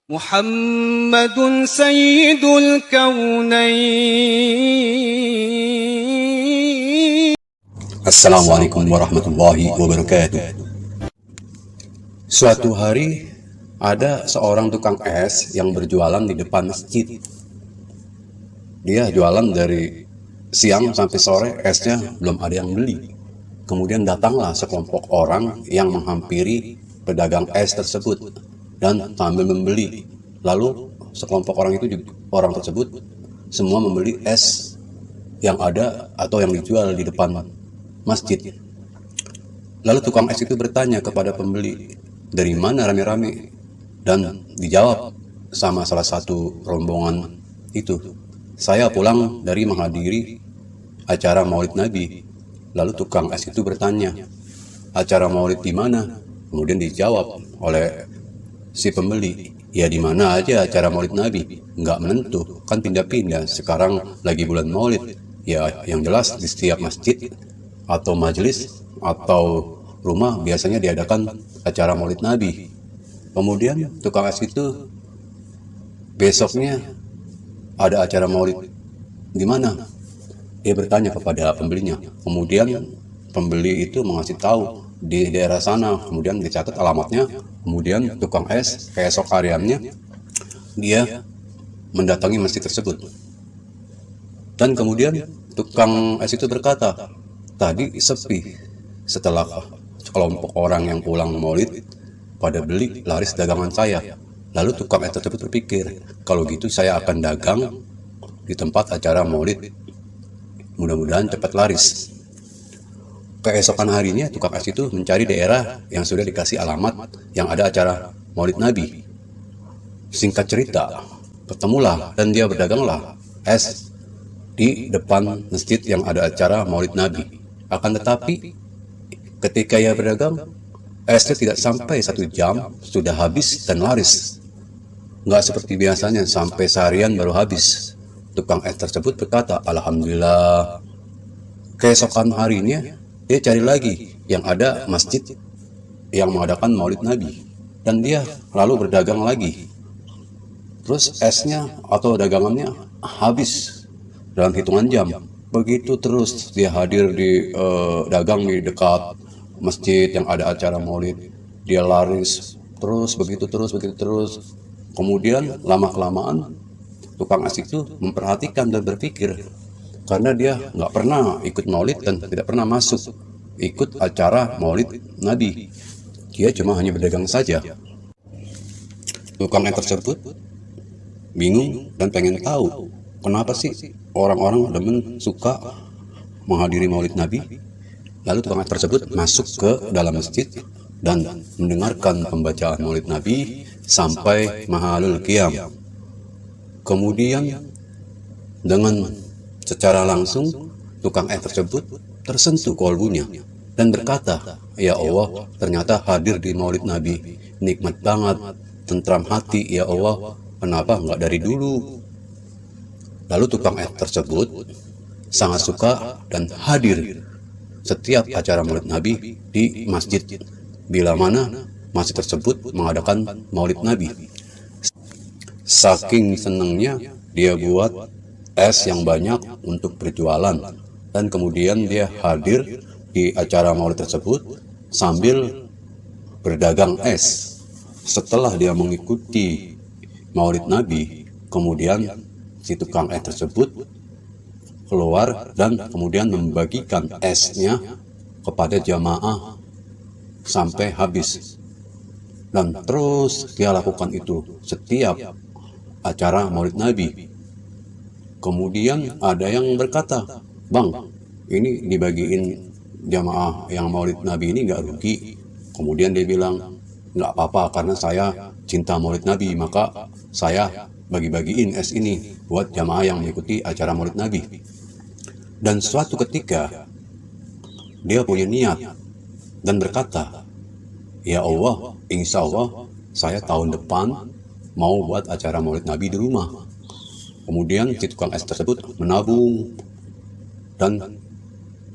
محمد سيد الكونين. Assalamualaikum warahmatullahi wabarakatuh. Suatu hari ada seorang tukang es yang berjualan di depan masjid. Dia jualan dari siang sampai sore, esnya belum ada yang beli. Kemudian datanglah sekelompok orang yang menghampiri pedagang es tersebut dan sambil membeli. Lalu sekelompok orang tersebut semua membeli es yang ada atau yang dijual di depan masjid. Lalu tukang es itu bertanya kepada pembeli, dari mana rame-rame? Dan dijawab sama salah satu rombongan itu, saya pulang dari menghadiri acara Maulid Nabi. Lalu tukang es itu bertanya, acara Maulid di mana? Kemudian dijawab oleh si pembeli, ya di mana aja acara Maulid Nabi, nggak menentu, kan pindah-pindah. Sekarang lagi bulan Maulid, ya yang jelas di setiap masjid atau majelis atau rumah biasanya diadakan acara Maulid Nabi. Kemudian tukang es itu besoknya ada acara Maulid di mana? Dia bertanya kepada pembelinya. Kemudian pembeli itu mengasih tahu di daerah sana, kemudian dicatat alamatnya. Kemudian tukang es keesok hariannya dia mendatangi masjid tersebut. Dan kemudian tukang es itu berkata, tadi sepi. Setelah sekelompok orang yang pulang maulid pada beli laris dagangan saya. Lalu tukang es tersebut berpikir, kalau gitu saya akan dagang di tempat acara maulid. Mudah-mudahan cepat laris. Keesokan harinya tukang es itu mencari daerah yang sudah dikasih alamat yang ada acara Maulid Nabi. Singkat cerita, ketemulah dan dia berdaganglah es di depan masjid yang ada acara Maulid Nabi. Akan tetapi ketika ia berdagang, esnya tidak sampai 1 jam sudah habis dan laris. Nggak seperti biasanya sampai seharian baru habis. Tukang es tersebut berkata, alhamdulillah. Keesokan harinya dia cari lagi yang ada masjid yang mengadakan Maulid Nabi, dan dia lalu berdagang lagi. Terus esnya atau dagangannya habis dalam hitungan jam. Begitu terus dia hadir di dagang di dekat masjid yang ada acara Maulid. Dia laris terus begitu terus. Kemudian lama-kelamaan tukang es itu memperhatikan dan berpikir, karena dia nggak pernah ikut maulid dan tidak pernah masuk ikut acara Maulid Nabi. Dia cuma hanya berdagang saja. Tukang es tersebut bingung dan pengen tahu kenapa sih orang-orang demen suka menghadiri Maulid Nabi. Lalu tukang es tersebut masuk ke dalam masjid dan mendengarkan pembacaan Maulid Nabi sampai mahalul qiyam. Kemudian dengan secara langsung tukang es tersebut tersentuh kolbunya dan berkata, ya Allah, ternyata hadir di Maulid Nabi nikmat banget, tentram hati, ya Allah, kenapa nggak dari dulu? Lalu tukang es tersebut sangat suka dan hadir setiap acara Maulid Nabi di masjid bila mana masjid tersebut mengadakan Maulid Nabi. Saking senangnya dia buat es yang banyak untuk berjualan, dan kemudian dia hadir di acara maulid tersebut sambil berdagang es. Setelah dia mengikuti Maulid Nabi, kemudian si tukang es tersebut keluar dan kemudian membagikan esnya kepada jamaah sampai habis. Dan terus dia lakukan itu setiap acara Maulid Nabi. Kemudian ada yang berkata, bang, ini dibagiin jamaah yang Maulid Nabi ini nggak rugi? Kemudian dia bilang, nggak apa-apa, karena saya cinta Maulid Nabi, maka saya bagi-bagiin es ini buat jamaah yang mengikuti acara Maulid Nabi. Dan suatu ketika dia punya niat dan berkata, ya Allah, insya Allah saya tahun depan mau buat acara Maulid Nabi di rumah. Kemudian si tukang es tersebut menabung dan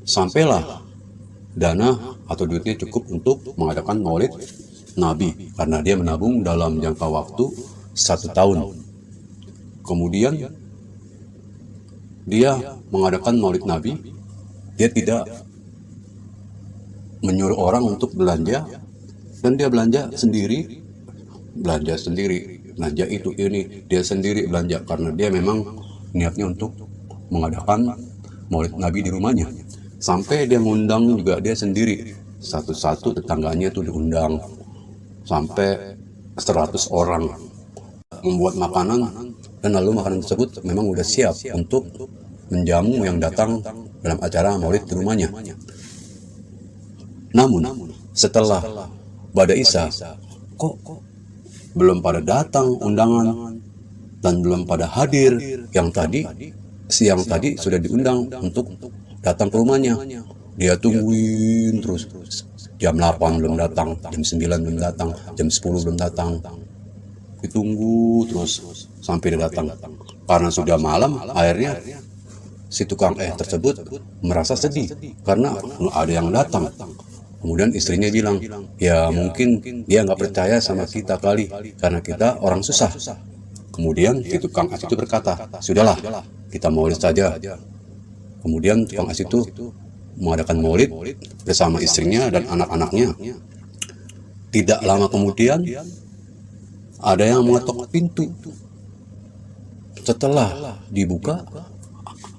sampailah dana atau duitnya cukup untuk mengadakan Maulid Nabi, karena dia menabung dalam jangka waktu 1 tahun. Kemudian dia mengadakan Maulid Nabi. Dia tidak menyuruh orang untuk belanja, dan dia belanja sendiri, belanja itu ini dia sendiri belanja, karena dia memang niatnya untuk mengadakan Maulid Nabi di rumahnya. Sampai dia ngundang juga dia sendiri, satu-satu tetangganya tuh diundang sampai 100 orang, membuat makanan, dan lalu makanan tersebut memang udah siap untuk menjamu yang datang dalam acara Maulid di rumahnya. Namun setelah Bada Isya, kok belum pada datang undangan dan belum pada hadir yang tadi siang tadi sudah diundang untuk datang ke rumahnya. Dia tungguin terus, jam 8 belum datang, jam 9 belum datang, jam 10 belum datang, ditunggu terus sampai dia datang. Karena sudah malam, akhirnya si tukang tersebut merasa sedih karena ada yang datang. Kemudian istrinya bilang, ya mungkin dia nggak percaya sama kita kali, karena kita orang susah. Kemudian si tukang es itu berkata, sudahlah, kita maulid saja. Kemudian tukang es itu mengadakan maulid bersama istrinya dan anak-anaknya. Tidak lama kemudian, ada yang mengetok pintu. Setelah dibuka,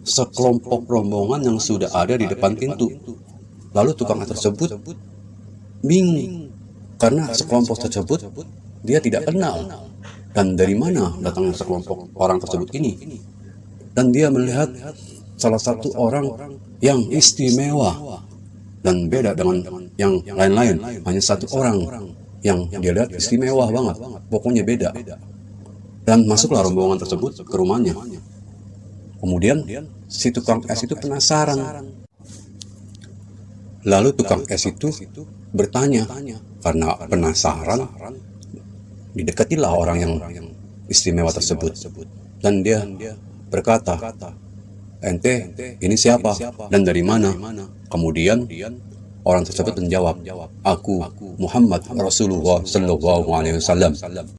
sekelompok rombongan yang sudah ada di depan pintu. Lalu tukang es tersebut bingung karena sekelompok tersebut dia tidak kenal, dan dari mana datangnya sekelompok orang tersebut ini. Dan dia melihat salah satu orang yang istimewa dan beda dengan yang lain-lain. Hanya satu orang yang dia lihat istimewa banget, pokoknya beda. Dan masuklah rombongan tersebut ke rumahnya. Kemudian si tukang es itu penasaran. Lalu tukang es itu bertanya, karena penasaran, didekatilah orang yang istimewa tersebut. Dan dia berkata, ente ini siapa dan dari mana? Kemudian orang tersebut menjawab, aku Muhammad Rasulullah Sallallahu Alaihi Wasallam.